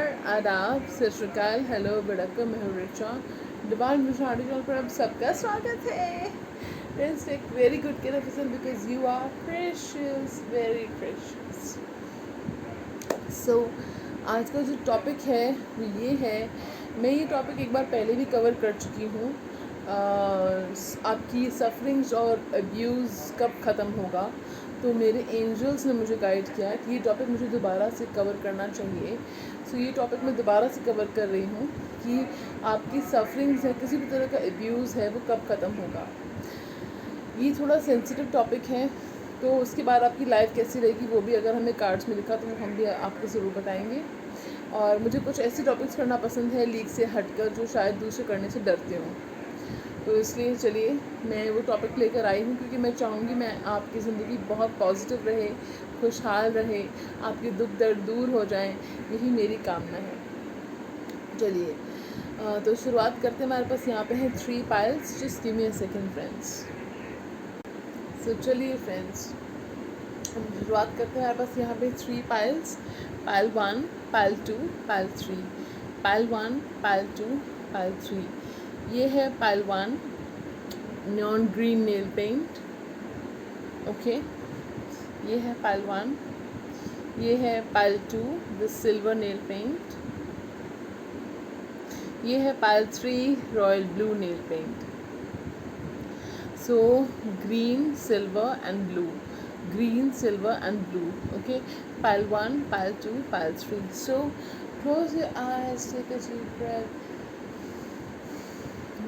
नमस्कार, आदाब, सत श्री अकाल, हेलो, वड़क्कम, मैं हूँ रिचा। डिवाइन मिशाड़ी चैनल पर आप सबका स्वागत है। Friends, take very good care of yourself because you are precious, very precious. So आज का जो टॉपिक है वो ये है, मैं ये टॉपिक एक बार पहले भी कवर कर चुकी हूँ। आपकी सफरिंग्स और अब्यूज़ कब ख़त्म होगा। तो मेरे एंजल्स ने मुझे गाइड किया कि ये टॉपिक मुझे दोबारा से कवर करना चाहिए। सो ये टॉपिक मैं दोबारा से कवर कर रही हूँ कि आपकी सफरिंग्स है, किसी भी तरह का अब्यूज़ है, वो कब ख़त्म होगा। ये थोड़ा सेंसिटिव टॉपिक है, तो उसके बाद आपकी लाइफ कैसी रहेगी वो भी अगर हमें कार्ड्स में लिखा तो हम भी आपको ज़रूर बताएंगे। और मुझे कुछ ऐसे टॉपिक्स करना पसंद है लीक से हटकर, जो शायद दूसरे करने से डरते हों। तो इसलिए चलिए मैं वो टॉपिक लेकर आई हूँ, क्योंकि मैं चाहूँगी मैं आपकी ज़िंदगी बहुत पॉजिटिव रहे, खुशहाल रहे, आपके दुख दर्द दूर हो जाएं, यही मेरी कामना है। चलिए तो शुरुआत करते हैं। हमारे पास यहाँ पे है 3 piles. Just give me a second friends. So चलिए फ्रेंड्स, हम शुरुआत करते हैं। हमारे पास यहाँ पे 3 piles, pile 1, pile 2, pile 3। Pile 1, pile 2, pile 3। ये है pile 1, neon green nail paint. Okay, ये है पाइल 1। ये है pile 2, the silver nail paint. ये है pile 3, royal blue nail paint. So green, silver and blue, green, silver and blue. Okay, pile 1, pile 2, pile 3. So close your eyes, take a deep breath.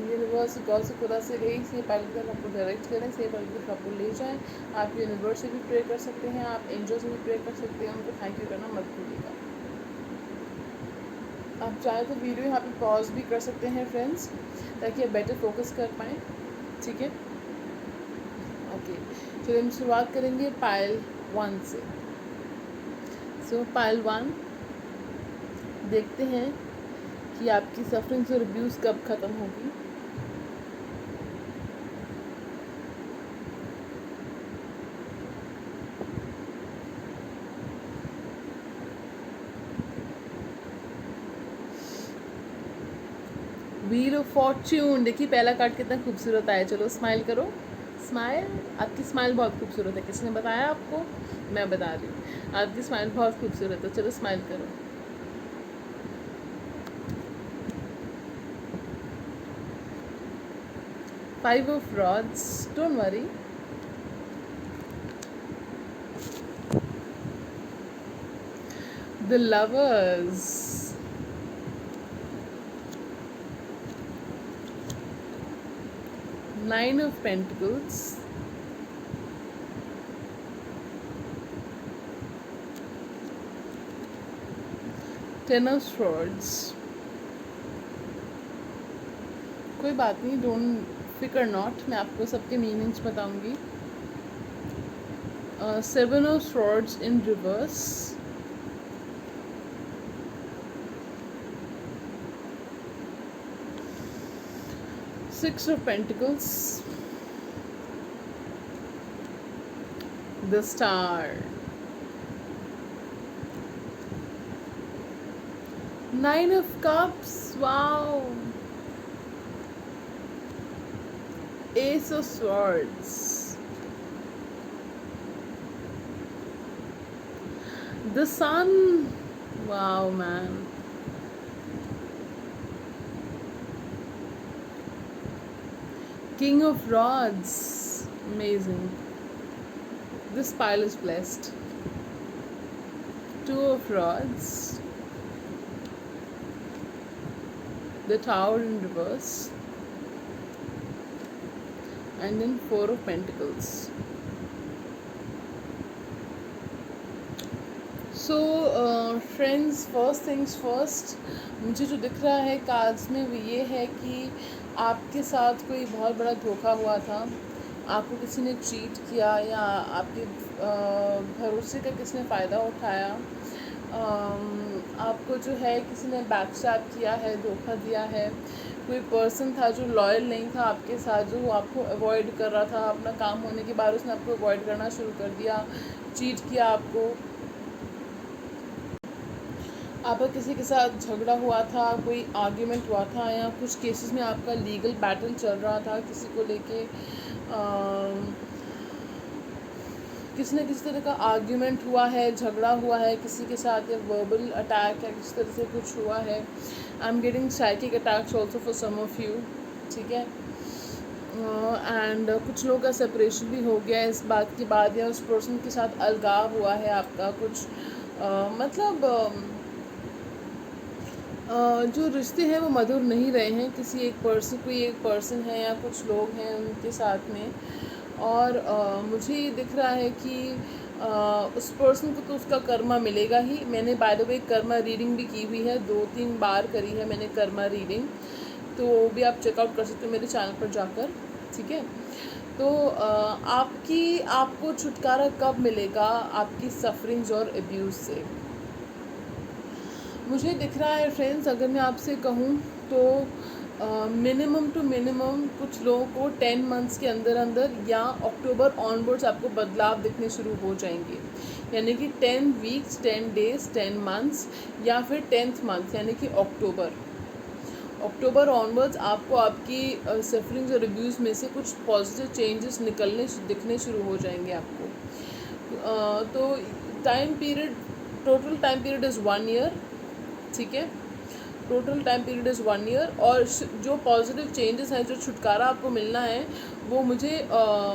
Universe God से खुदा से रही से pile की तरफ आपको डायरेक्ट करें, से पाइल की तरफ आपको ले जाएं। आप यूनिवर्स से भी प्रे कर सकते हैं, आप एंजल से भी प्रे कर सकते हैं। उनको थैंक यू करना मत भूलिएगा। आप चाहे तो वीडियो यहाँ पे पॉज भी कर सकते हैं फ्रेंड्स, ताकि आप बेटर फोकस कर पाएँ। ठीक है, ओके। चलिए हम शुरुआत करेंगे पाइल 1 से। सो पाइल 1, देखते हैं कि आपकी सफरिंग्स और अब्यूज़ कब ख़त्म होगी। Wheel of Fortune. देखिए पहला कार्ड कितना खूबसूरत आया। चलो स्माइल करो, स्माइल। आपकी स्माइल बहुत खूबसूरत है। किसने बताया आपको? मैं बता रही हूँ, आपकी स्माइल बहुत खूबसूरत है। चलो स्माइल करो। Five of rods, don't worry. The lovers, nine of pentacles, ten of swords. कोई बात नहीं, डोंट फिकर नॉट, मैं आपको सबके मीनिंग्स बताऊंगी। Seven of swords in reverse, six of pentacles, the star, nine of cups, wow, S of swords, the sun, wow man, king of rods, amazing. This pile is blessed. Two of rods, the tower in reverse, and then four of pentacles. So friends, first things first, मुझे जो दिख रहा है cards में वो ये है कि आपके साथ कोई बहुत बड़ा धोखा हुआ था। आपको किसी ने चीट किया, या आपके भरोसे का किसी ने फ़ायदा उठाया। आपको जो है किसी ने बैकस्टैब किया है, धोखा दिया है। कोई पर्सन था जो लॉयल नहीं था आपके साथ, जो आपको अवॉइड कर रहा था। अपना काम होने के बाद उसने आपको अवॉइड करना शुरू कर दिया, चीट किया आपको। आपका किसी के साथ झगड़ा हुआ था, कोई आर्ग्यूमेंट हुआ था, या कुछ केसेस में आपका लीगल बैटल चल रहा था किसी को लेके, किसी न किसी तरह का आर्ग्यूमेंट हुआ है, झगड़ा हुआ है किसी के साथ, या वर्बल अटैक या किसी तरह से कुछ हुआ है। I am getting psychic attacks also for some of you, ठीक है। एंड कुछ लोगों का सेपरेशन भी हो गया इस बात के बाद, या उस पर्सन के साथ अलगाव हुआ है आपका कुछ, मतलब जो रिश्ते हैं वो मधुर नहीं रहे हैं, किसी एक पर्सन, कोई एक पर्सन है या कुछ लोग हैं उनके साथ में। और मुझे ये दिख रहा है कि उस पर्सन को तो उसका कर्मा मिलेगा ही। मैंने by the way Karma reading भी की हुई है, 2-3 बार करी है मैंने कर्मा रीडिंग, तो वो भी आप चेकआउट कर सकते हो मेरे चैनल पर जाकर, ठीक है। तो आपको छुटकारा कब मिलेगा आपकी सफरिंग्स और अब्यूज़ से? मुझे दिख रहा है फ्रेंड्स, अगर मैं आपसे कहूँ तो मिनिमम टू मिनिमम कुछ लोगों को 10 मंथ्स के अंदर अंदर या अक्टूबर ऑनवर्ड्स आपको बदलाव दिखने शुरू हो जाएंगे। यानी कि 10 वीक्स, 10 डेज़, 10 मंथ्स, या फिर 10th मंथ यानी कि अक्टूबर ऑनवर्ड्स आपको आपकी सफरिंग्स और रिव्यूज़ में से कुछ पॉजिटिव चेंजेस दिखने शुरू हो जाएंगे आपको। तो total time period is 1 year, ठीक है। Total time period is 1 year. और जो पॉजिटिव चेंजेस हैं, जो छुटकारा आपको मिलना है, वो मुझे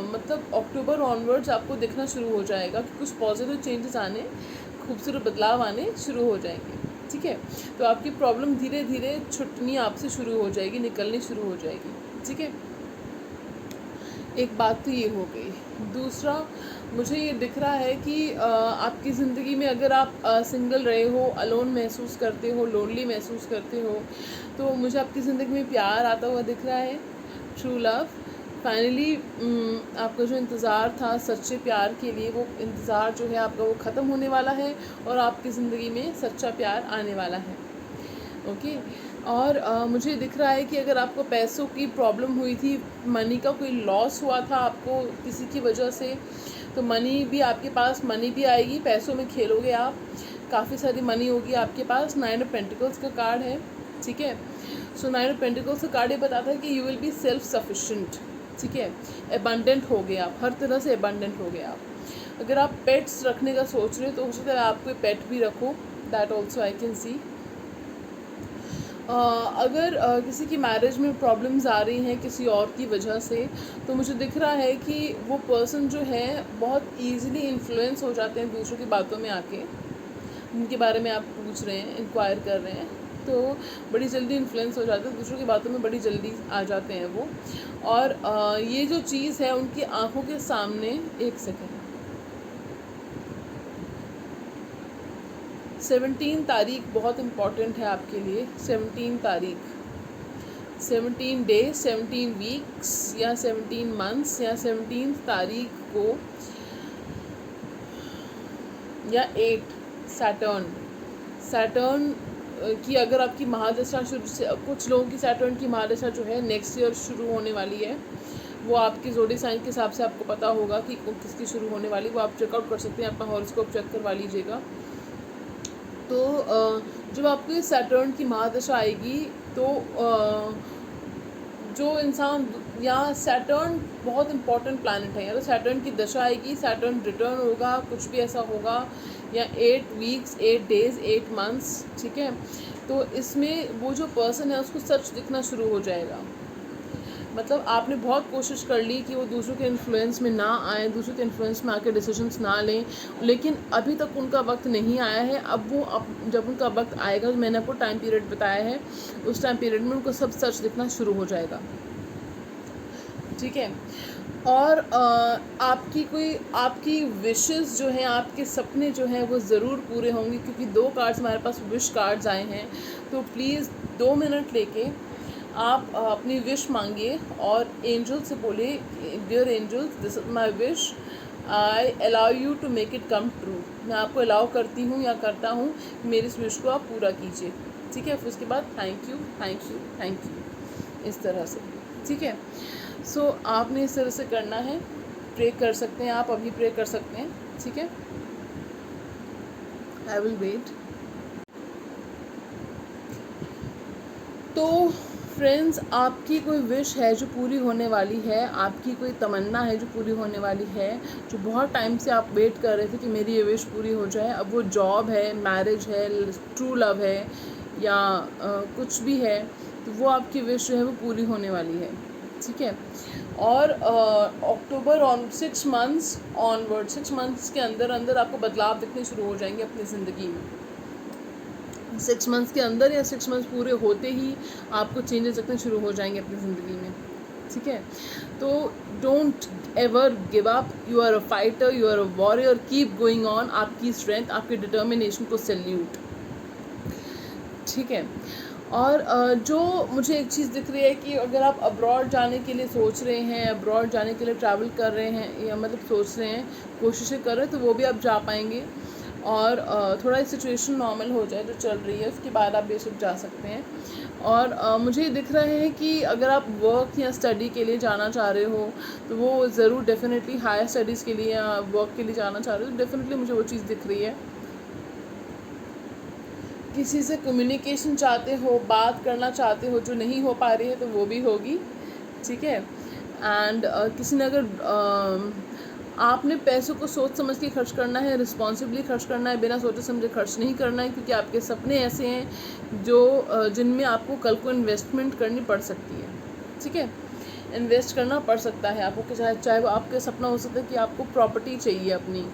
मतलब अक्टूबर ऑनवर्ड्स आपको दिखना शुरू हो जाएगा कि कुछ पॉजिटिव चेंजेस आने, खूबसूरत बदलाव आने शुरू हो जाएंगे, ठीक है। तो आपकी प्रॉब्लम धीरे धीरे छुटनी आपसे शुरू हो जाएगी, निकलनी शुरू हो जाएगी, ठीक है। एक बात तो ये हो गई। दूसरा, मुझे ये दिख रहा है कि आपकी ज़िंदगी में अगर आप सिंगल रहे हो, अलोन महसूस करते हो, लोनली महसूस करते हो, तो मुझे आपकी ज़िंदगी में प्यार आता हुआ दिख रहा है, ट्रू लव। फाइनली आपका जो इंतज़ार था सच्चे प्यार के लिए, वो इंतज़ार जो है आपका वो ख़त्म होने वाला है और आपकी ज़िंदगी में सच्चा प्यार आने वाला है, ओके। और मुझे दिख रहा है कि अगर आपको पैसों की प्रॉब्लम हुई थी, मनी का कोई लॉस हुआ था आपको किसी की वजह से, तो मनी भी आपके पास, मनी भी आएगी, पैसों में खेलोगे आप, काफ़ी सारी मनी होगी आपके पास। 9 ऑफ पेंटिकल्स का कार्ड है, ठीक है। सो 9 ऑफ पेंटिकल्स का कार्ड ये बताता है कि you will be self sufficient, ठीक है। एबंडेंट हो गए आप, हर तरह से एबंडेंट हो गए आप। अगर आप पेट्स रखने का सोच रहे हो तो हो सकता है आप कोई पेट भी रखो, that also I can see. अगर किसी की मैरिज में प्रॉब्लम्स आ रही हैं किसी और की वजह से, तो मुझे दिख रहा है कि वो पर्सन जो है बहुत ईज़िली इन्फ्लुएंस हो जाते हैं दूसरों की बातों में आके, जिनके बारे में आप पूछ रहे हैं, इंक्वायर कर रहे हैं, तो बड़ी जल्दी इन्फ्लुएंस हो जाते हैं, दूसरों की बातों में बड़ी जल्दी आ जाते हैं वो। और ये जो चीज़ है उनकी आंखों के सामने, एक सेकेंड, 17 तारीख बहुत इम्पॉर्टेंट है आपके लिए। 17 तारीख, 17 डेज, 17 वीक्स, या 17 मंथ्स, या 17 तारीख को, या 8 सैटर्न की अगर आपकी महादशा शुरू, कुछ लोगों की सैटर्न की महादशा जो है नेक्स्ट ईयर शुरू होने वाली है, वो आपकी ज़ोडिएक साइन के हिसाब से आपको पता होगा कि किसकी शुरू होने वाली, वो आप चेकआउट कर सकते हैं, अपना हॉरोस्कोप चेक करवा लीजिएगा। तो जब आपको ये सैटर्न की महादशा आएगी, तो जो इंसान, यहाँ सैटर्न बहुत इंपॉर्टेंट प्लैनेट है, या तो सैटर्न की दशा आएगी, सैटर्न रिटर्न होगा, कुछ भी ऐसा होगा, या 8 वीक्स, 8 डेज़, 8 मंथ्स, ठीक है। तो इसमें वो जो पर्सन है उसको सच दिखना शुरू हो जाएगा। मतलब आपने बहुत कोशिश कर ली कि वो दूसरों के इन्फ्लुएंस में ना आए, दूसरों के इन्फ्लुएंस में आके डिसीजंस ना लें, लेकिन अभी तक उनका वक्त नहीं आया है। अब जब उनका वक्त आएगा, तो मैंने आपको टाइम पीरियड बताया है, उस टाइम पीरियड में उनको सब सच दिखना शुरू हो जाएगा, ठीक है। और आपकी विशेस जो हैं, आपके सपने जो हैं, वो ज़रूर पूरे होंगे, क्योंकि 2 कार्ड्स हमारे पास विश कार्ड्स आए हैं। तो प्लीज़ 2 मिनट लेके आप अपनी विश मांगिए और एंजल से बोलिए, dear angels, this is my wish, I allow you to make it come true. मैं आपको अलाउ करती हूँ या करता हूँ कि मेरी इस विश को आप पूरा कीजिए, ठीक है। फिर उसके बाद thank you, thank you, thank you, इस तरह से, ठीक है। सो आपने इस तरह से करना है, प्रे कर सकते हैं आप, अभी प्रे कर सकते हैं, ठीक है। I will wait. तो फ्रेंड्स, आपकी कोई विश है जो पूरी होने वाली है, आपकी कोई तमन्ना है जो पूरी होने वाली है, जो बहुत टाइम से आप वेट कर रहे थे कि मेरी ये विश पूरी हो जाए। अब वो जॉब है, मैरिज है, ट्रू लव है, या कुछ भी है, तो वो आपकी विश जो है वो पूरी होने वाली है, ठीक है। और अक्टूबर ऑन 6 मंथ्स ऑनवर्ड, 6 मंथ्स के अंदर अंदर आपको बदलाव दिखने शुरू हो जाएंगे अपनी ज़िंदगी में। 6 मंथ्स के अंदर या 6 मंथ्स पूरे होते ही आपको चेंजेस दिखने शुरू हो जाएंगे अपनी ज़िंदगी में, ठीक है। तो don't ever give up, you are a fighter, you are a warrior, keep going on. आपकी स्ट्रेंथ, आपकी डिटर्मिनेशन को सैल्यूट, ठीक है। और जो मुझे एक चीज़ दिख रही है कि अगर आप अब्रॉड जाने के लिए सोच रहे हैं, अब्रॉड जाने के लिए ट्रैवल कर रहे हैं, या मतलब सोच रहे हैं, कोशिशें कर रहे हैं, तो वो भी आप जा पाएंगे। और थोड़ा सिचुएशन नॉर्मल हो जाए जो चल रही है, उसके बाद आप बेशक जा सकते हैं। और मुझे दिख रहा है कि अगर आप वर्क या स्टडी के लिए जाना चाह रहे हो, तो वो ज़रूर डेफिनेटली हायर स्टडीज़ के लिए या वर्क के लिए जाना चाह रहे हो, तो डेफिनेटली मुझे वो चीज़ दिख रही है। किसी से कम्युनिकेशन चाहते हो, बात करना चाहते हो, जो नहीं हो पा रही है, तो वो भी होगी, ठीक है। एंड किसी ने अगर आपने पैसों को सोच समझ के खर्च करना है, रिस्पॉन्सिबली खर्च करना है, बिना सोचे समझे खर्च नहीं करना है, क्योंकि आपके सपने ऐसे हैं जो जिनमें आपको कल को इन्वेस्टमेंट करनी पड़ सकती है, ठीक है। इन्वेस्ट करना पड़ सकता है आपको, चाहे वो आपका सपना हो सकता है कि आपको प्रॉपर्टी चाहिए अपनी,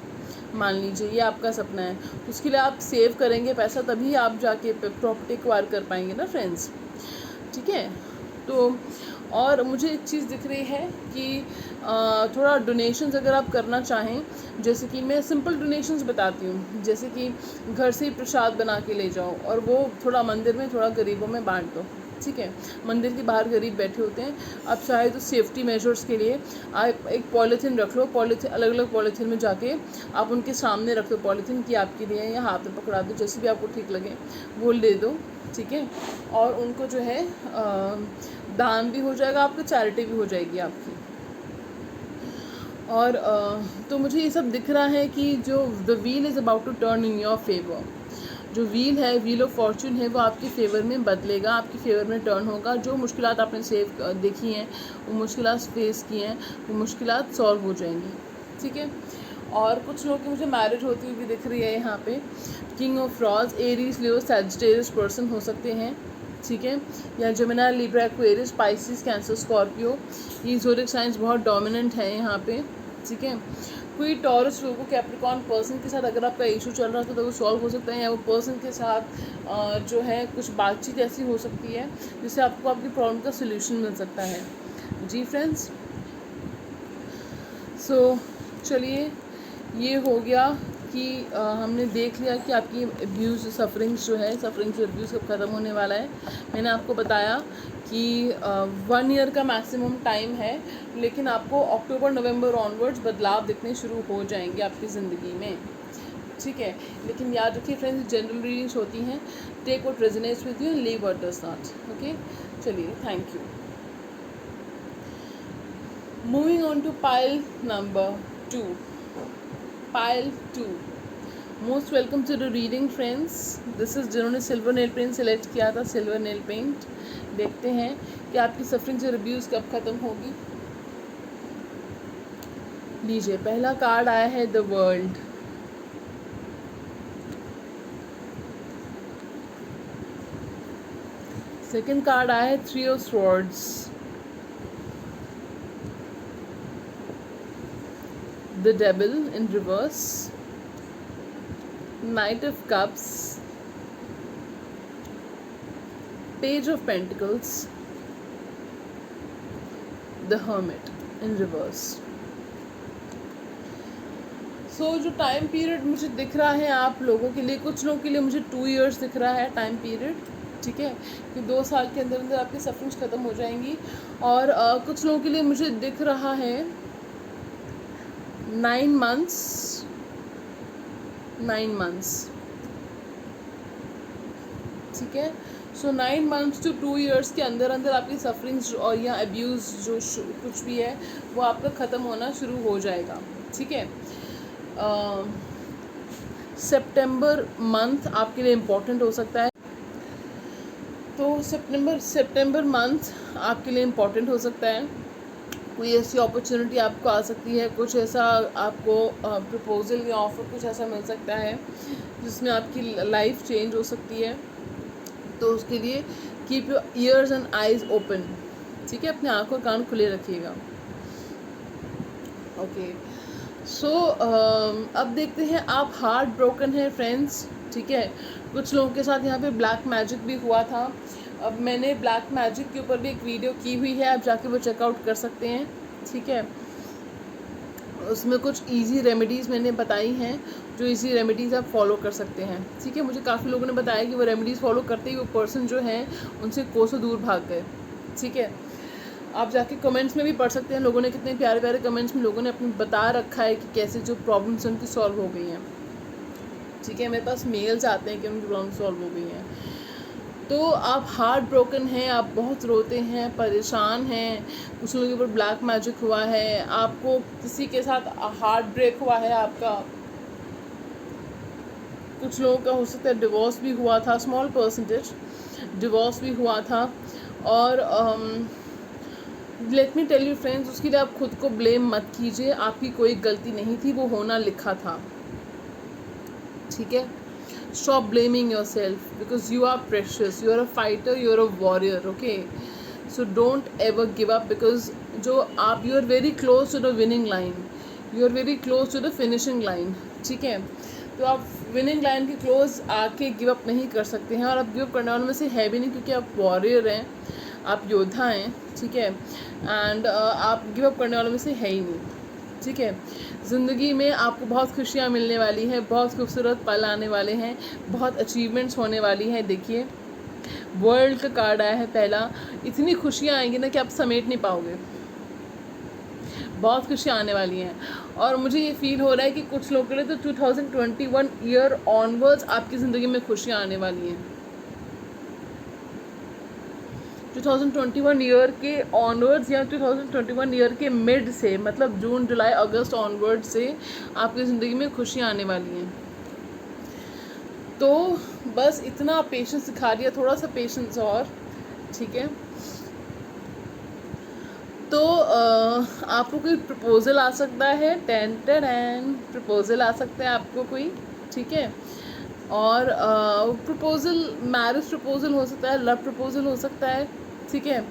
मान लीजिए ये आपका सपना है, उसके लिए आप सेव करेंगे पैसा, तभी आप जाके प्रॉपर्टी एक्वायर कर पाएंगे ना फ्रेंड्स, ठीक है। तो और मुझे एक चीज़ दिख रही है कि थोड़ा डोनेशंस अगर आप करना चाहें, जैसे कि मैं सिंपल डोनेशंस बताती हूँ, जैसे कि घर से ही प्रसाद बना के ले जाओ और वो थोड़ा मंदिर में, थोड़ा गरीबों में बांट दो, ठीक है। मंदिर के बाहर गरीब बैठे होते हैं, आप चाहे तो सेफ्टी मेजर्स के लिए आप एक पॉलीथीन रख लो, पॉलीथीन अलग अलग पॉलीथीन में जाके आप उनके सामने रख दो पॉलीथीन कि आपके लिए, या हाथ में पकड़ा दो, जैसे भी आपको ठीक लगे वो ले दो, ठीक है। और उनको जो है दान भी हो जाएगा आपका, चैरिटी भी हो जाएगी आपकी। और तो मुझे ये सब दिख रहा है कि जो the wheel is about to turn in your favour, जो व्हील है, व्हील ऑफ फॉर्चून है, वो आपके फेवर में बदलेगा, आपके फेवर में टर्न होगा। जो मुश्किलात आपने देखी हैं, वो मुश्किलात फेस की हैं, वो मुश्किलात सॉल्व हो जाएंगी, ठीक है। और कुछ लोगों की मुझे मैरिज होती हुई भी दिख रही है यहाँ पे। King of rods, Aries, Leo, Sagittarius person हो सकते हैं, ठीक है, या Gemini, Libra, Aquarius, Pisces, Cancer, Scorpio, ये ज़ोडिएक साइंस बहुत डोमिनेंट है यहाँ पे, ठीक है। कोई टॉरस, लोगों, कैप्रिकॉर्न पर्सन के साथ अगर आपका इशू चल रहा था तो वो सॉल्व हो सकता है, या वो पर्सन के साथ जो है कुछ बातचीत ऐसी हो सकती है जिससे आपको आपकी प्रॉब्लम का सोल्यूशन मिल सकता है, जी फ्रेंड्स। सो चलिए, ये हो गया कि हमने देख लिया कि आपकी अब्यूज़ सफरिंग्स जो है, सफरिंग्स अब्यूज़ कब ख़त्म होने वाला है। मैंने आपको बताया कि 1 ईयर का मैक्सिमम टाइम है, लेकिन आपको अक्टूबर नवंबर ऑनवर्ड्स बदलाव दिखने शुरू हो जाएंगे आपकी ज़िंदगी में, ठीक है। लेकिन याद रखिए फ्रेंड्स, जनरल रीडिंग्स होती हैं, take what resonates with you, leave what does not, okay. चलिए, thank you. Moving on to pile number 2, pile 2। Most welcome to the reading friends. This is जिन्होंने सिल्वर नेल पेंट सेलेक्ट किया था, silver nail paint. देखते हैं कि आपकी suffering और abuse कब ख़त्म होगी। लीजिए, पहला कार्ड आया है द वर्ल्ड। सेकंड कार्ड आया है 3 of swords. The devil in reverse, Knight of Cups, Page of Pentacles, The Hermit in reverse. So जो टाइम पीरियड मुझे दिख रहा है आप लोगों के लिए, कुछ लोगों के लिए मुझे 2 इयर्स दिख रहा है टाइम पीरियड, ठीक है, कि 2 साल के अंदर अंदर आपकी सफरिंग्स ख़त्म हो जाएंगी। और कुछ लोगों के लिए मुझे दिख रहा है 9 मंथ्स, 9 मंथ्स, ठीक है। सो 9 मंथ्स टू 2 इयर्स के अंदर अंदर आपकी सफरिंग्स और या अब्यूज़ जो कुछ भी है वो आपका ख़त्म होना शुरू हो जाएगा, ठीक है। सितंबर मंथ आपके लिए इम्पोर्टेंट हो सकता है। तो सितंबर मंथ आपके लिए इम्पोर्टेंट हो सकता है। कोई ऐसी अपॉर्चुनिटी आपको आ सकती है, कुछ ऐसा आपको प्रपोजल या ऑफ़र कुछ ऐसा मिल सकता है जिसमें आपकी लाइफ चेंज हो सकती है। तो उसके लिए keep your ears and eyes open, ठीक है, अपने आँख और कान खुले रखिएगा। ओके, सो अब देखते हैं आप हार्ट ब्रोकन है फ्रेंड्स, ठीक है। कुछ लोगों के साथ यहाँ पे ब्लैक मैजिक भी हुआ था। अब मैंने ब्लैक मैजिक के ऊपर भी एक वीडियो की हुई है, आप जाके वो चेकआउट कर सकते हैं, ठीक है। उसमें कुछ इजी रेमेडीज़ मैंने बताई हैं, जो इजी रेमेडीज़ आप फॉलो कर सकते हैं, ठीक है। मुझे काफ़ी लोगों ने बताया कि वो रेमेडीज़ फॉलो करते ही वो पर्सन जो है उनसे कोसों दूर भाग गए, ठीक है। आप जाके कमेंट्स में भी पढ़ सकते हैं, लोगों ने कितने प्यारे प्यारे कमेंट्स में लोगों ने अपने बता रखा है कि कैसे जो प्रॉब्लम्स उनकी सॉल्व हो गई हैं, ठीक है। मेरे पास मेल्स आते हैं कि उनकी प्रॉब्लम सॉल्व हो गई हैं। तो आप हार्ट ब्रोकन हैं, आप बहुत रोते हैं, परेशान हैं, कुछ लोगों के ऊपर ब्लैक मैजिक हुआ है, आपको किसी के साथ हार्ट ब्रेक हुआ है आपका, कुछ लोगों का हो सकता है डिवोर्स भी हुआ था, स्मॉल परसेंटेज डिवोर्स भी हुआ था। और let me tell you friends, उसके लिए आप खुद को ब्लेम मत कीजिए, आपकी कोई गलती नहीं थी, वो होना लिखा था, ठीक है। Stop blaming yourself because you are precious, you are a fighter, you are a warrior, okay. So don't ever give up because जो आप you are very close to the winning line, you are very close to the finishing line, ठीक है। तो आप winning line के close आके give up नहीं कर सकते हैं, और आप गिव अप करने वालों में से है भी नहीं, क्योंकि आप वॉरियर हैं, आप योद्धा हैं, ठीक है। एंड आप गिव अप करने वालों में से है ही नहीं, ठीक है। ज़िंदगी में आपको बहुत खुशियाँ मिलने वाली हैं, बहुत खूबसूरत पल आने वाले हैं, बहुत अचीवमेंट्स होने वाली हैं। देखिए वर्ल्ड का कार्ड आया है पहला, इतनी खुशियाँ आएंगी ना कि आप समेट नहीं पाओगे, बहुत खुशियाँ आने वाली हैं। और मुझे ये फील हो रहा है कि कुछ लोगों के लिए तो 2021 ईयर ऑनवर्ड्स आपकी ज़िंदगी में खुशियाँ आने वाली हैं। 2021 ईयर के ऑनवर्ड्स या 2021 ईयर के मिड से, मतलब जून जुलाई अगस्त ऑनवर्ड से आपकी ज़िंदगी में खुशियाँ आने वाली हैं। तो बस इतना पेशेंस दिखा दिया, थोड़ा सा पेशेंस और, ठीक है। तो आपको कोई प्रपोज़ल आ सकता है, टेन टेन प्रपोज़ल आ सकता है आपको कोई, ठीक है। और प्रपोज़ल मैरिज प्रपोज़ल हो सकता है, लव प्रपोज़ल हो सकता है, ठीक है।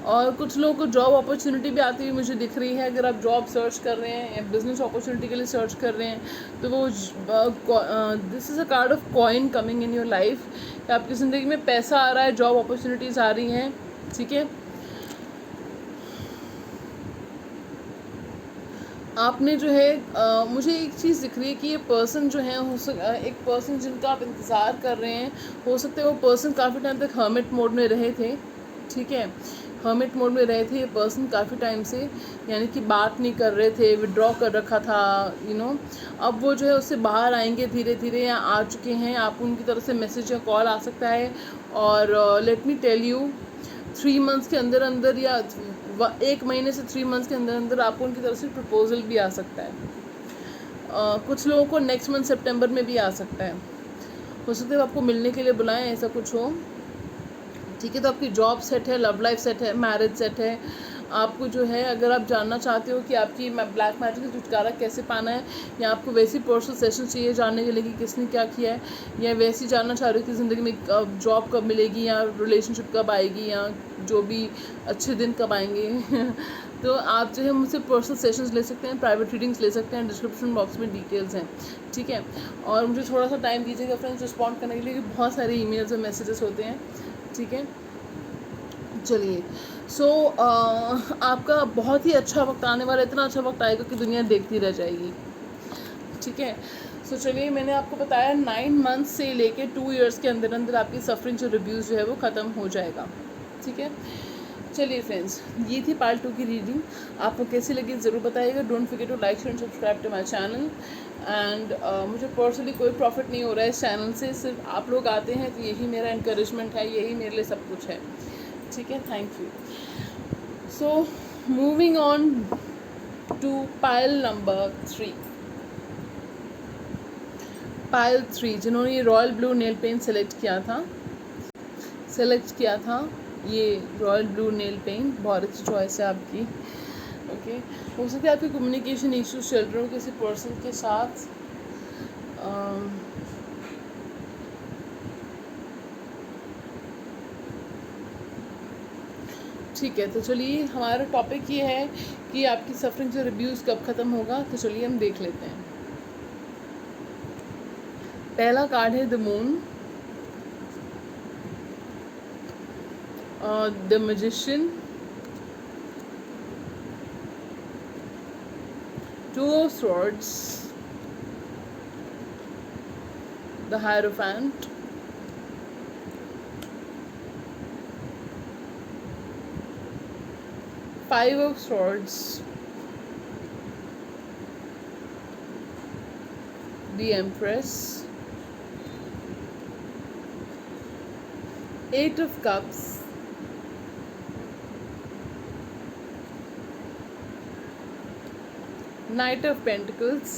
और कुछ लोगों को जॉब अपॉर्चुनिटी भी आती हुई मुझे दिख रही है। अगर आप जॉब सर्च कर रहे हैं या बिज़नेस अपॉर्चुनिटी के लिए सर्च कर रहे हैं, तो वो this is a card of coin coming in your life, कि आपकी ज़िंदगी में पैसा आ रहा है, जॉब अपॉर्चुनिटीज़ आ रही हैं, ठीक है। आपने जो है मुझे एक चीज़ दिख रही है कि ये पर्सन जो है एक पर्सन जिनका आप इंतज़ार कर रहे हैं, हो सकता है वो पर्सन काफ़ी टाइम तक हर्मिट मोड में रहे थे, ठीक है। हर्मिट मोड में रहे थे ये पर्सन काफ़ी टाइम से, यानी कि बात नहीं कर रहे थे, विड्रॉ कर रखा था, अब वो जो है उससे बाहर आएंगे धीरे धीरे, या आ चुके हैं। आपको उनकी तरफ से मैसेज या कॉल आ सकता है। और let me tell you, 3 months के अंदर अंदर या 1 महीने से 3 मंथ्स के अंदर अंदर आपको उनकी तरफ से प्रपोजल भी आ सकता है। कुछ लोगों को नेक्स्ट मंथ सितंबर में भी आ सकता है, हो सकता है आपको मिलने के लिए बुलाएं, ऐसा कुछ हो, ठीक है। तो आपकी जॉब सेट है, लव लाइफ सेट है, मैरिज सेट है। आपको जो है, अगर आप जानना चाहते हो कि आपकी ब्लैक मैजिक से छुटकारा कैसे पाना है, या आपको वैसी पर्सनल सेशन चाहिए जानने के लिए कि किसने क्या किया है, या वैसी जानना चाह रहे हो कि ज़िंदगी में जॉब कब मिलेगी, या रिलेशनशिप कब आएगी, या जो भी अच्छे दिन कब आएंगे तो आप जो है मुझसे पर्सनल सेशंस ले सकते हैं, प्राइवेट रीडिंग्स ले सकते हैं, डिस्क्रिप्शन बॉक्स में डिटेल्स हैं, ठीक है। और मुझे थोड़ा सा टाइम दीजिएगा फ्रेंड्स रिस्पॉन्ड करने के लिए, बहुत सारे ईमेल्स और मैसेजेस होते हैं, ठीक है। चलिए, सो आपका बहुत ही अच्छा वक्त आने वाला है, इतना अच्छा वक्त आएगा कि दुनिया देखती रह जाएगी, ठीक है। सो चलिए, मैंने आपको बताया 9 मंथ्स से लेके 2 इयर्स के अंदर अंदर आपकी सफरिंग जो रिव्यूज़ जो है वो ख़त्म हो जाएगा, ठीक है। चलिए फ्रेंड्स, ये थी पार्ट 2 की रीडिंग। आपको कैसी लगी ज़रूर बताइएगा। Don't forget to like share and subscribe to my channel. And मुझे पर्सनली कोई प्रॉफिट नहीं हो रहा है इस चैनल से, सिर्फ आप लोग आते हैं तो यही मेरा इंकरेजमेंट है, यही मेरे लिए सब कुछ है, ठीक है। Thank you. So moving on to pile number 3। Pile 3 जिन्होंने ये royal blue nail paint select किया था, सेलेक्ट किया था ये रॉयल ब्लू नेल पेंट। बहुत अच्छी चॉइस है आपकी। ओके, हो सकता है आपकी कम्युनिकेशन इश्यूज चल रहे हो किसी पर्सन के साथ। ठीक है, तो चलिए हमारा टॉपिक ये है कि आपकी सफरिंग से रिव्यूज़ कब ख़त्म होगा। तो चलिए हम देख लेते हैं। पहला कार्ड है the moon, the magician, two of swords, the hierophant, five of swords, the empress, eight of cups, Knight of Pentacles,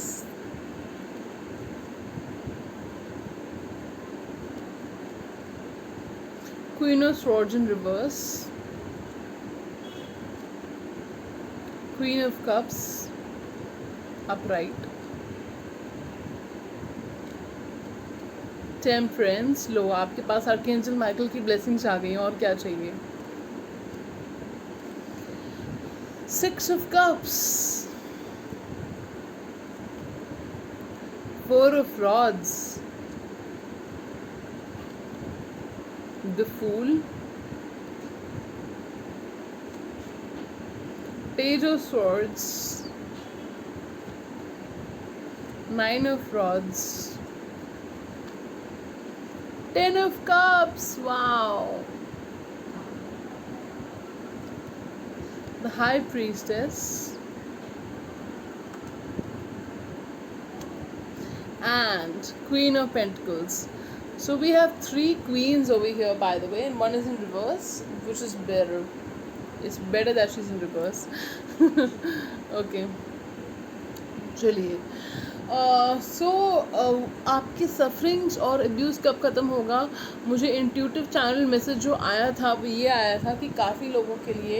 Queen of Swords in reverse, Queen of Cups upright, Temperance। लो, आपके पास archangel Michael की blessings आ गई हैं, और क्या चाहिए। Six of cups, Four of Rods, the Fool, Page of Swords, Nine of Rods, Ten of Cups, wow, the High Priestess, and Queen of Pentacles. So we have three queens over here, by the way, and one is in reverse, which is better. It's better that she's in reverse. Okay, चलिए। आपकी sufferings और abuse कब ख़त्म होगा। मुझे intuitive channel message जो आया था वो ये आया था कि काफ़ी लोगों के लिए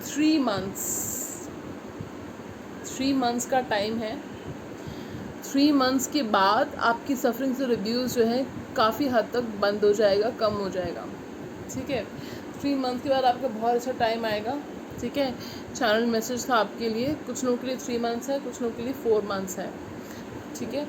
3 मंथ्स का टाइम है। 3 मंथ्स के बाद आपकी सफरिंग से रिव्यूज़ जो है काफ़ी हद तक बंद हो जाएगा, कम हो जाएगा। ठीक है, 3 मंथ्स के बाद आपका बहुत अच्छा टाइम आएगा। ठीक है, चैनल मैसेज था आपके लिए। कुछ लोगों के लिए 3 मंथ्स है, कुछ लोगों के लिए 4 मंथ्स है। ठीक है,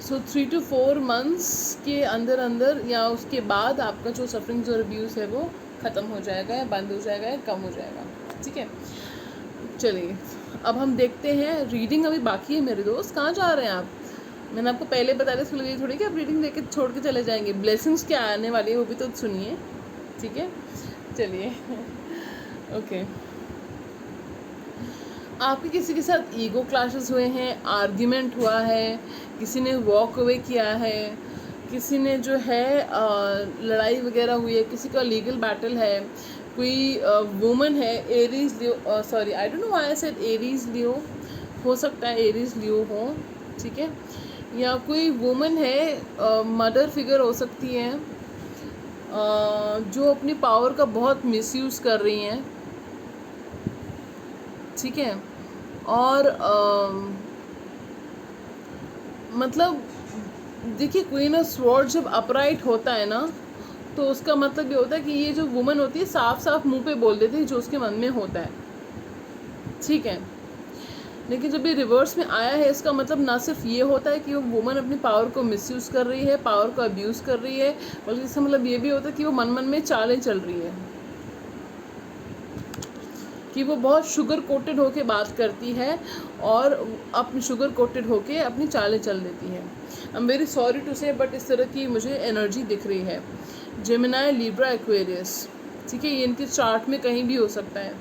सो 3 to 4 मंथ्स के अंदर या उसके बाद आपका जो सफरिंग और रिव्यूज़ है वो ख़त्म हो जाएगा, या बंद हो जाएगा, या कम हो जाएगा। ठीक है, चलिए अब हम देखते हैं। रीडिंग अभी बाकी है मेरे दोस्त। कहाँ जा रहे हैं आप? मैंने आपको पहले बताया इसके लिए थोड़ी कि आप रीडिंग देके छोड़ के चले जाएंगे। ब्लेसिंग्स क्या आने वाली है वो भी तो सुनिए। ठीक है, चलिए। ओके, आपके किसी के साथ ईगो क्लैशेस हुए हैं, आर्ग्यूमेंट हुआ है, किसी ने वॉक अवे किया है, किसी ने जो है लड़ाई वगैरह हुई है, किसी का लीगल बैटल है, कोई वुमन है Aries Leo, sorry I don't know why I said Aries Leo, हो सकता है एरीज लियो हो। ठीक है, या कोई वुमन है, मदर फिगर हो सकती है, जो अपनी पावर का बहुत मिसयूज़ कर रही हैं। ठीक है, और मतलब देखिए, क्वीन ऑफ स्वॉर्ड जब अपराइट होता है ना, तो उसका मतलब ये होता है कि ये जो वुमन होती है साफ साफ मुंह पे बोल देती है जो उसके मन में होता है। ठीक है, लेकिन जब ये रिवर्स में आया है, इसका मतलब ना सिर्फ ये होता है कि वो वुमन अपनी पावर को मिसयूज़ कर रही है, पावर को अब्यूज़ कर रही है, बल्कि इसका मतलब ये भी होता है कि वो मन मन में चालें चल रही है, कि वो बहुत शुगर कोटेड होके बात करती है और अपनी शुगर कोटेड होके अपनी चालें चल देती है। I am very sorry to say, but इस तरह की मुझे एनर्जी दिख रही है। Gemini, Libra, Aquarius. ठीक है, ये इनके चार्ट में कहीं भी हो सकता है।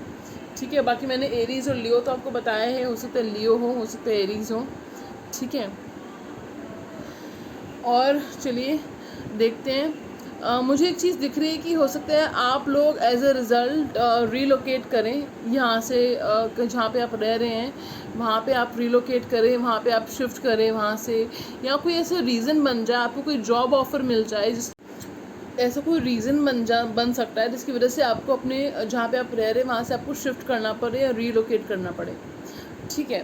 ठीक है, बाकी मैंने एरीज और लियो तो आपको बताया है, हो सकता है लियो हो सकता है एरीज हो। ठीक है, और चलिए देखते हैं। मुझे एक चीज़ दिख रही है कि हो सकता है आप लोग एज अ रिज़ल्ट रीलोकेट करें यहाँ से, जहाँ पे आप रह रहे हैं वहाँ पे आप रीलोकेट करें, वहाँ पे आप शिफ्ट करें वहाँ से, या कोई ऐसा रीज़न बन जाए, आपको कोई जॉब ऑफ़र मिल जाए ऐसा कोई रीज़न बन सकता है जिसकी वजह से आपको अपने जहाँ पे आप रह रहे हैं वहाँ से आपको शिफ्ट करना पड़े या रीलोकेट करना पड़े। ठीक है,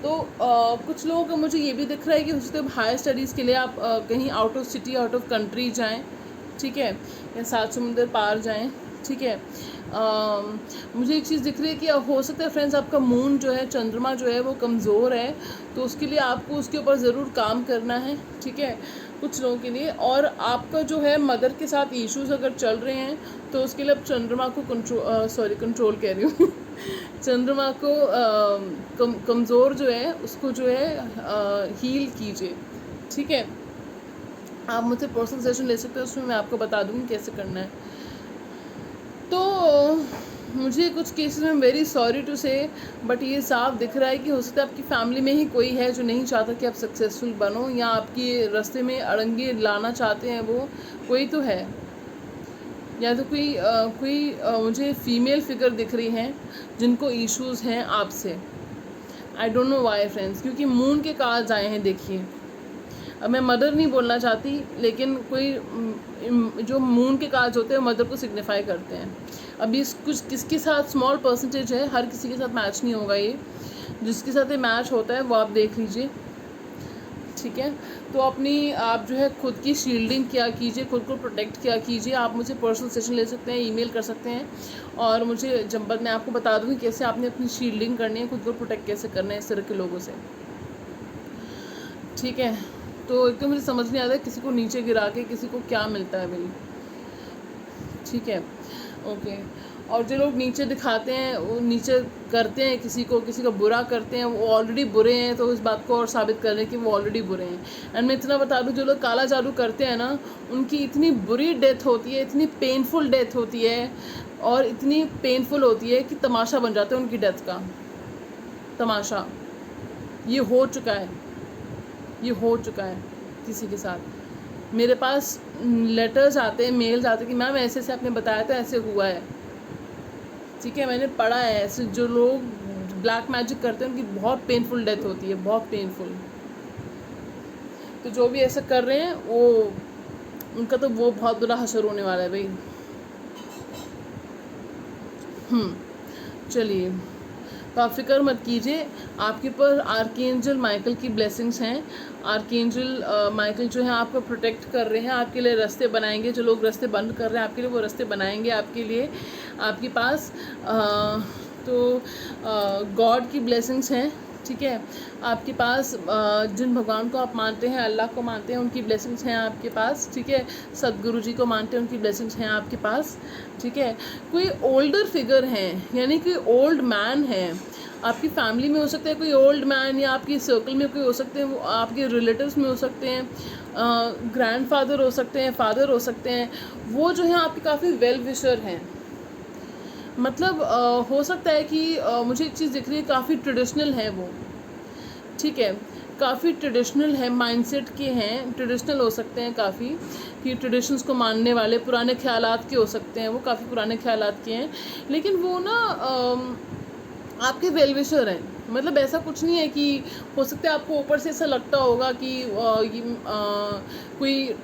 तो कुछ लोगों का मुझे ये भी दिख रहा है कि हो सकता है हायर स्टडीज़ के लिए आप कहीं out of city, out of country जाएं, ठीक है, या 7 समुंदर पार जाएं, ठीक है। मुझे एक चीज़ दिख रही है कि हो सकता है फ्रेंड्स आपका मून जो है, चंद्रमा जो है वो कमज़ोर है, तो उसके लिए आपको उसके ऊपर ज़रूर काम करना है, ठीक है, कुछ लोगों के लिए। और आपका जो है मदर के साथ इश्यूज़ अगर चल रहे हैं तो उसके लिए आप चंद्रमा को कंट्रोल कह रही हूँ चंद्रमा को कमज़ोर जो है उसको जो है हील कीजिए, ठीक है। आप मुझसे पर्सनल सेशन ले सकते हो, उसमें मैं आपको बता दूँगी कैसे करना है। तो मुझे कुछ केसेस में very sorry to say, but ये साफ दिख रहा है कि हो सकता है आपकी फैमिली में ही कोई है जो नहीं चाहता कि आप सक्सेसफुल बनो, या आपके रास्ते में अड़ंगे लाना चाहते हैं, वो कोई तो है, या तो कोई मुझे फीमेल फिगर दिख रही हैं जिनको इश्यूज़ हैं आपसे। I don't know why friends, क्योंकि मून के कार्ड्स आए हैं, देखिए। अब मैं मदर नहीं बोलना चाहती, लेकिन कोई जो मून के कार्ड्स होते हैं मदर को सिग्निफाई करते हैं। अभी कुछ किसके साथ स्मॉल परसेंटेज है, हर किसी के साथ मैच नहीं होगा ये, जिसके साथ ये मैच होता है वो आप देख लीजिए, ठीक है। तो आप जो है खुद की शील्डिंग किया कीजिए, खुद को प्रोटेक्ट किया कीजिए। आप मुझे पर्सनल सेशन ले सकते हैं, ईमेल कर सकते हैं, और मुझे जब मैं आपको बता दूँगी कैसे आपने अपनी शील्डिंग करनी है, खुद को प्रोटेक्ट कैसे करना है इस तरह के लोगों से, ठीक है। तो एक तो मुझे समझ नहीं आता है किसी को नीचे गिरा के किसी को क्या मिलता है भाई, ठीक है, ओके। और जो लोग नीचे दिखाते हैं, वो नीचे करते हैं किसी का बुरा करते हैं, वो ऑलरेडी बुरे हैं, तो इस बात को और साबित कर रहे हैं कि वो ऑलरेडी बुरे हैं। एंड मैं इतना बता दूँ, जो लोग काला जादू करते हैं ना, उनकी इतनी बुरी डेथ होती है, इतनी पेनफुल डेथ होती है, और इतनी पेनफुल होती है कि तमाशा बन जाता है उनकी डेथ का, तमाशा। ये हो चुका है किसी के साथ। मेरे पास लेटर्स आते हैं, मेल्स आते हैं कि मैम ऐसे से आपने बताया था, ऐसे हुआ है, ठीक है। मैंने पढ़ा है ऐसे जो लोग ब्लैक मैजिक करते हैं उनकी बहुत पेनफुल डेथ होती है, बहुत पेनफुल। तो जो भी ऐसा कर रहे हैं वो उनका तो वो बहुत बुरा हशर होने वाला है भाई। चलिए, तो आप फिक्र मत कीजिए, आपके ऊपर आर्कएंजल माइकल की ब्लेसिंग्स हैं। आर्कएंजल माइकल जो है आपको प्रोटेक्ट कर रहे हैं, आपके लिए रास्ते बनाएंगे। जो लोग रास्ते बंद कर रहे हैं आपके लिए, वो रास्ते बनाएंगे आपके लिए, आपके पास। तो गॉड की ब्लेसिंग्स हैं, ठीक है। आपके पास जिन भगवान को आप मानते हैं, अल्लाह को मानते हैं, उनकी ब्लेसिंग्स हैं आपके पास, ठीक है। सदगुरु जी को मानते हैं, उनकी ब्लेसिंग्स हैं आपके पास, ठीक है। कोई ओल्डर फिगर हैं, यानी कि ओल्ड मैन है आपकी फैमिली में, हो सकता है कोई ओल्ड मैन, या आपकी सर्कल में कोई हो सकते हैं, वो आपके रिलेटिव्स में हो सकते हैं, ग्रैंडफादर हो सकते हैं, फादर हो सकते हैं। वो जो है आपके काफ़ी वेल विशर हैं। मतलब हो सकता है कि मुझे एक चीज़ दिख रही है, काफ़ी ट्रेडिशनल है वो, ठीक है, काफ़ी ट्रेडिशनल है, माइंडसेट के हैं, ट्रेडिशनल हो सकते हैं काफ़ी, कि ट्रेडिशंस को मानने वाले, पुराने ख्यालात के हो सकते हैं, वो काफ़ी पुराने ख्यालात के हैं। लेकिन वो ना आपके वेल विशर हैं। मतलब ऐसा कुछ नहीं है कि हो सकता है आपको ऊपर से ऐसा लगता होगा कि कोई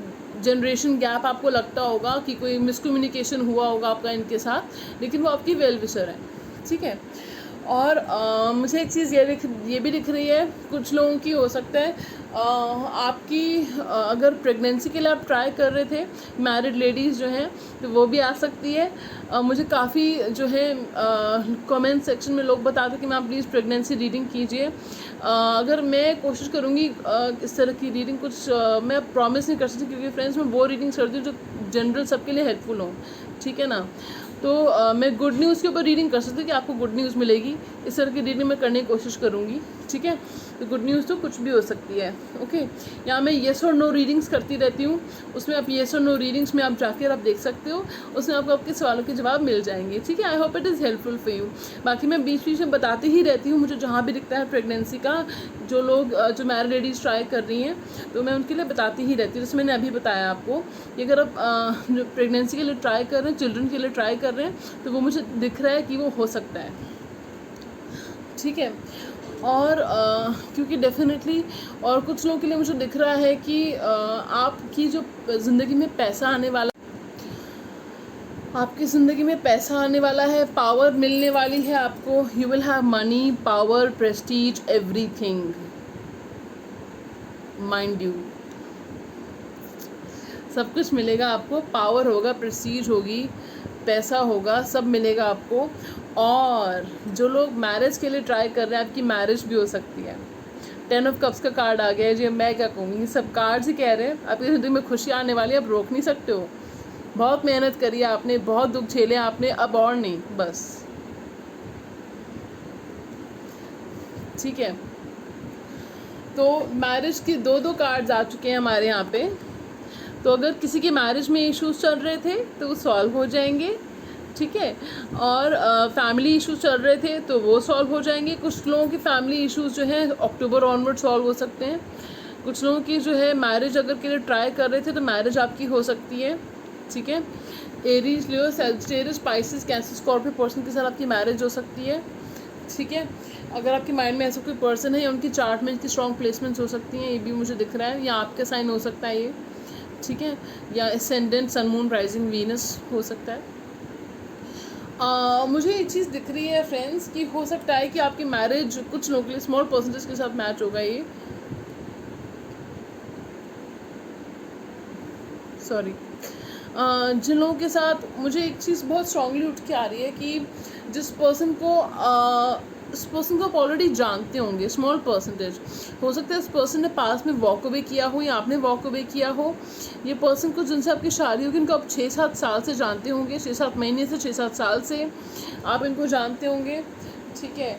जनरेशन गैप आपको लगता होगा कि कोई मिसकम्युनिकेशन हुआ होगा आपका इनके साथ, लेकिन वो आपकी वेल विशर है, ठीक है। और मुझे एक चीज़ ये भी दिख रही है, कुछ लोगों की हो सकता है आपकी अगर प्रेगनेंसी के लिए आप ट्राई कर रहे थे, मैरिड लेडीज़ जो हैं, तो वो भी आ सकती है। मुझे काफ़ी जो है कमेंट सेक्शन में लोग बताते कि मैम प्लीज़ प्रेगनेंसी रीडिंग कीजिए। अगर मैं कोशिश करूँगी इस तरह की रीडिंग, कुछ मैं प्रॉमिस नहीं कर सकती, क्योंकि फ्रेंड्स मैं वो रीडिंग्स करती हूँ जो जनरल सबके लिए हेल्पफुल हो, ठीक है ना। तो मैं गुड न्यूज़ के ऊपर रीडिंग कर सकती हूँ कि आपको गुड न्यूज़ मिलेगी, इस तरह की रीडिंग मैं करने की कोशिश करूँगी, ठीक है। तो गुड न्यूज़ तो कुछ भी हो सकती है, ओके। या मैं येस और नो रीडिंग्स करती रहती हूँ, उसमें आप येस और नो रीडिंग्स में आप जाकर आप देख सकते हो, उसमें आपको आपके सवालों के जवाब मिल जाएंगे, ठीक है। I hope it is helpful for you. बाकी मैं बीच बीच में बताती ही रहती हूँ, मुझे जहाँ भी दिखता है प्रेगनेंसी का, जो लोग जो मैरिड लेडीज़ ट्राई कर रही हैं, तो मैं उनके लिए बताती ही रहती हूँ। जैसे मैंने अभी बताया आपको कि अगर आप प्रेगनेंसी के लिए ट्राई कर रहे हैं, चिल्ड्रन के लिए ट्राई कर रहे हैं, तो वो मुझे दिख रहा है कि वो हो सकता है, ठीक है। और क्योंकि डेफिनेटली, और कुछ लोगों के लिए मुझे दिख रहा है कि आपकी जो ज़िंदगी में पैसा आने वाला, आपकी ज़िंदगी में पैसा आने वाला है, पावर मिलने वाली है आपको। You will have money, power, Prestige, everything, mind you, सब कुछ मिलेगा आपको। पावर होगा, प्रेस्टीज होगी, पैसा होगा, सब मिलेगा आपको। और जो लोग मैरिज के लिए ट्राई कर रहे हैं, आपकी मैरिज भी हो सकती है। 10 ऑफ कप्स का कार्ड आ गया है जी। मैं क्या कहूँगी, ये सब कार्ड्स ही कह रहे हैं आपकी ज़िंदगी में खुशी आने वाली है। आप रोक नहीं सकते हो। बहुत मेहनत करी है आपने, बहुत दुख झेले आपने, अब और नहीं, बस। ठीक है, तो मैरिज के दो कार्ड्स आ चुके हैं हमारे यहाँ पे। तो अगर किसी के मैरिज में इश्यूज चल रहे थे तो वो सॉल्व हो जाएंगे, ठीक है। और फैमिली इश्यूज चल रहे थे तो वो सॉल्व हो जाएंगे। कुछ लोगों की फैमिली इश्यूज जो हैं अक्टूबर ऑनवर्ड सॉल्व हो सकते हैं। कुछ लोगों की जो है मैरिज अगर के लिए ट्राई कर रहे थे तो मैरिज आपकी हो सकती है, ठीक है। Aries, Leo, Sagittarius, Pisces, Cancer, Scorpio person के साथ आपकी मैरिज हो सकती है, ठीक है। अगर आपके माइंड में ऐसा कोई पर्सन है या उनकी चार्ट में इनकी स्ट्रॉन्ग प्लेसमेंट्स हो सकती हैं, ये भी मुझे दिख रहा है। या आपका साइन हो सकता है ये, ठीक है। या एसेंडेंट, सन, मून, राइजिंग, वीनस हो सकता है। मुझे एक चीज़ दिख रही है फ्रेंड्स कि हो सकता है कि आपकी मैरिज कुछ लोगों के लिए स्मॉल परसेंटेज के साथ मैच होगा ये, सॉरी। जिन लोगों के साथ मुझे एक चीज़ बहुत स्ट्रांगली उठ के आ रही है कि जिस पर्सन को इस पर्सन को आप ऑलरेडी जानते होंगे, स्मॉल परसेंटेज हो सकता है इस पर्सन ने पास में वॉक अवे किया हो या आपने वॉक अवे किया हो। ये पर्सन को जिनसे आपकी शादी होगी इनको आप 6-7 साल से जानते होंगे, 6-7 महीने से, 6-7 साल से आप इनको जानते होंगे, ठीक है।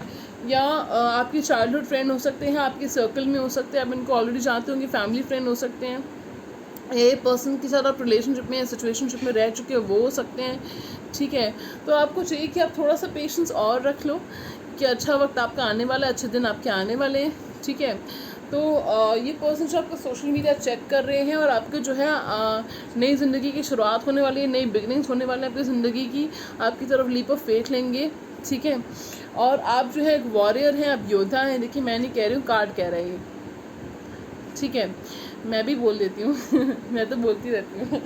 या आपकी चाइल्डहुड फ्रेंड हो सकते हैं, आपके सर्कल में हो सकते हैं, आप इनको ऑलरेडी जानते होंगे, फैमिली फ्रेंड हो सकते हैं। ये पर्सन के साथ आप रिलेशनशिप में या सिचुएशनशिप में रह चुके हो वो हो सकते हैं, ठीक है। तो आपको चाहिए कि आप थोड़ा सा पेशेंस और रख लो कि अच्छा वक्त आपका आने वाला है, अच्छे दिन आपके आने वाले हैं, ठीक है। तो ये पर्सन जो आपका सोशल मीडिया चेक कर रहे हैं और आपके जो है नई ज़िंदगी की शुरुआत होने वाली है, नई बिगनिंग्स होने वाले हैं आपकी ज़िंदगी की, आपकी तरफ लीप ऑफ फेथ लेंगे, ठीक है। और आप जो है एक वॉरियर हैं, आप योद्धा हैं। देखिए मैं नहीं कह रही हूँ, कार्ड कह रहे हैं, ठीक है। मैं भी बोल देती हूँ मैं तो बोलती रहती हूँ।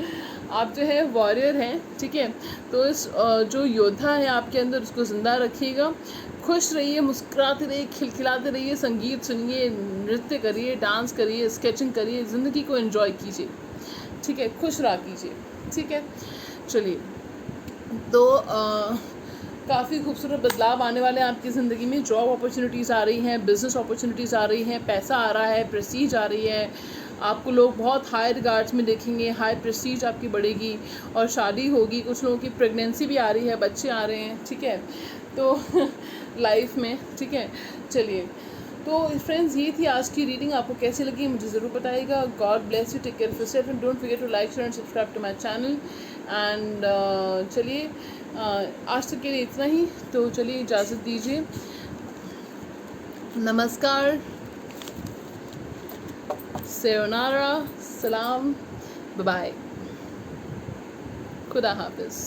आप जो है वॉरियर हैं, ठीक है। तो इस जो योद्धा है आपके अंदर उसको ज़िंदा रखिएगा। खुश रहिए, मुस्कुराते रहिए, खिलखिलाते रहिए, संगीत सुनिए, नृत्य करिए, डांस करिए, स्केचिंग करिए, ज़िंदगी को एंजॉय कीजिए, ठीक है। खुश रहा कीजिए, ठीक है। चलिए, तो काफ़ी खूबसूरत बदलाव आने वाले हैं आपकी ज़िंदगी में। जॉब अपॉर्चुनिटीज़ आ रही हैं, बिज़नेस अपॉर्चुनिटीज़ आ रही हैं, पैसा आ रहा है, प्रेस्टीज आ रही है। आपको लोग बहुत हाई रिगार्ड्स में देखेंगे, हाई प्रेस्टीज आपकी बढ़ेगी और शादी होगी। कुछ लोगों की प्रेगनेंसी भी आ रही है, बच्चे आ रहे हैं, ठीक है। तो लाइफ में, ठीक है। चलिए, तो फ्रेंड्स ये थी आज की रीडिंग। आपको कैसी लगी मुझे ज़रूर बताइएगा। God bless you, take care of yourself and don't forget to like, share and subscribe to my channel. And चलिए, आज तक के लिए इतना ही। तो चलिए इजाज़त दीजिए, नमस्कार, sayonara, सलाम, बाय, खुदा हाफिज़।